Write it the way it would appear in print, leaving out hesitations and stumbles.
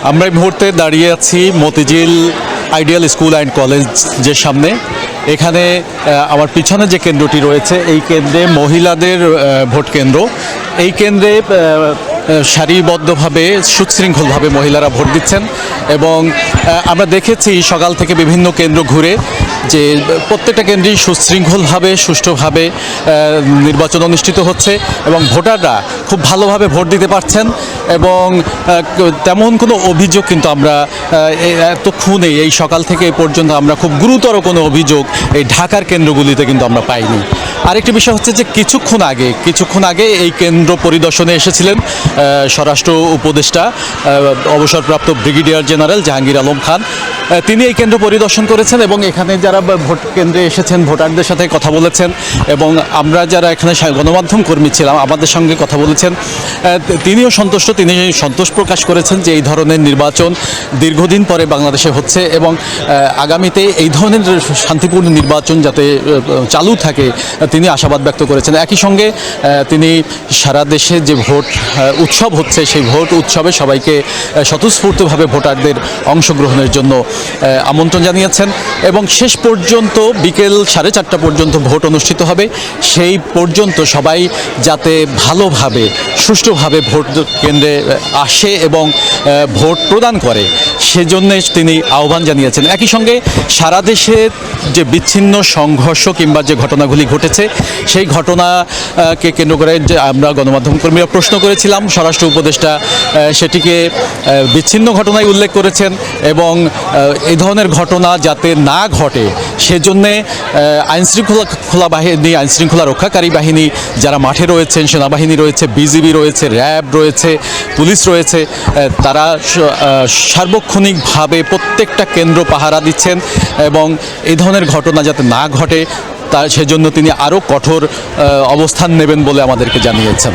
আমরা এই মুহূর্তে দাঁড়িয়ে আছি মতিঝিল আইডিয়াল স্কুল অ্যান্ড কলেজের সামনে। এখানে আমার পিছনে যে কেন্দ্রটি রয়েছে এই কেন্দ্রে মহিলাদের ভোট কেন্দ্র। এই কেন্দ্রে সারিবদ্ধভাবে সুশৃঙ্খলভাবে মহিলারা ভোট দিচ্ছেন এবং আমরা দেখেছি সকাল থেকে বিভিন্ন কেন্দ্র ঘুরে যে প্রত্যেকটা কেন্দ্রেই সুশৃঙ্খলভাবে সুষ্ঠুভাবে নির্বাচন অনুষ্ঠিত হচ্ছে এবং ভোটাররা খুব ভালোভাবে ভোট দিতে পারছেন এবং তেমন কোনো অভিযোগ কিন্তু আমরা এতক্ষণে এই সকাল থেকে এই পর্যন্ত আমরা খুব গুরুতর কোনো অভিযোগ এই ঢাকার কেন্দ্রগুলিতে কিন্তু আমরা পাইনি। আরেকটি বিষয় হচ্ছে যে কিছুক্ষণ আগে এই কেন্দ্র পরিদর্শনে এসেছিলেন স্বরাষ্ট্র উপদেষ্টা অবসরপ্রাপ্ত ব্রিগেডিয়ার জেনারেল জাহাঙ্গীর আলম খান। তিনি এই কেন্দ্র পরিদর্শন করেছেন এবং এখানে যারা ভোট কেন্দ্রে এসেছেন ভোটারদের সাথে কথা বলেছেন এবং আমরা যারা এখানে গণমাধ্যম কর্মী ছিলাম আমাদের সঙ্গে কথা বলেছেন। তিনিও সন্তুষ্ট, তিনি সন্তোষ প্রকাশ করেছেন যে এই ধরনের নির্বাচন দীর্ঘদিন পরে বাংলাদেশে হচ্ছে এবং আগামীতে এই ধরনের শান্তিপূর্ণ নির্বাচন যাতে চালু থাকে তিনি আশাবাদ ব্যক্ত করেছেন। একই সঙ্গে তিনি সারা দেশে যে ভোট উৎসব হচ্ছে সেই ভোট উৎসবে সবাইকে স্বতঃস্ফূর্তভাবে ভোটারদের অংশগ্রহণের জন্য আমন্ত্রণ জানিয়েছেন এবং শেষ পর্যন্ত বিকেল 4:30 পর্যন্ত ভোট অনুষ্ঠিত হবে। সেই পর্যন্ত সবাই যাতে ভালোভাবে সুষ্ঠুভাবে ভোট কেন্দ্রে আসে এবং ভোট প্রদান করে সেজন্য তিনি আহ্বান জানিয়েছেন। একই সঙ্গে সারা দেশে যে বিচ্ছিন্ন সংঘর্ষ কিংবা যে ঘটনাগুলি ঘটেছে সেই ঘটনাকে কেন্দ্র করে যে আমরা গণমাধ্যম কর্মীরা প্রশ্ন করেছিলাম স্বরাষ্ট্র উপদেষ্টা সেটিকে বিচ্ছিন্ন ঘটনায় উল্লেখ করেছেন এবং এই ধরনের ঘটনা যাতে না ঘটে সেজন্যে আইনশৃঙ্খলা রক্ষাকারী বাহিনী যারা মাঠে রয়েছেন, সেনাবাহিনী রয়েছে, বিজিবি রয়েছে, র্যাব রয়েছে, পুলিশ রয়েছে, তারা সার্বক্ষণিকভাবে প্রত্যেকটা কেন্দ্র পাহারা দিচ্ছেন এবং এই ধরনের ঘটনা যাতে না ঘটে সেজন্য তিনি আরও কঠোর অবস্থান নেবেন বলে আমাদেরকে জানিয়েছেন।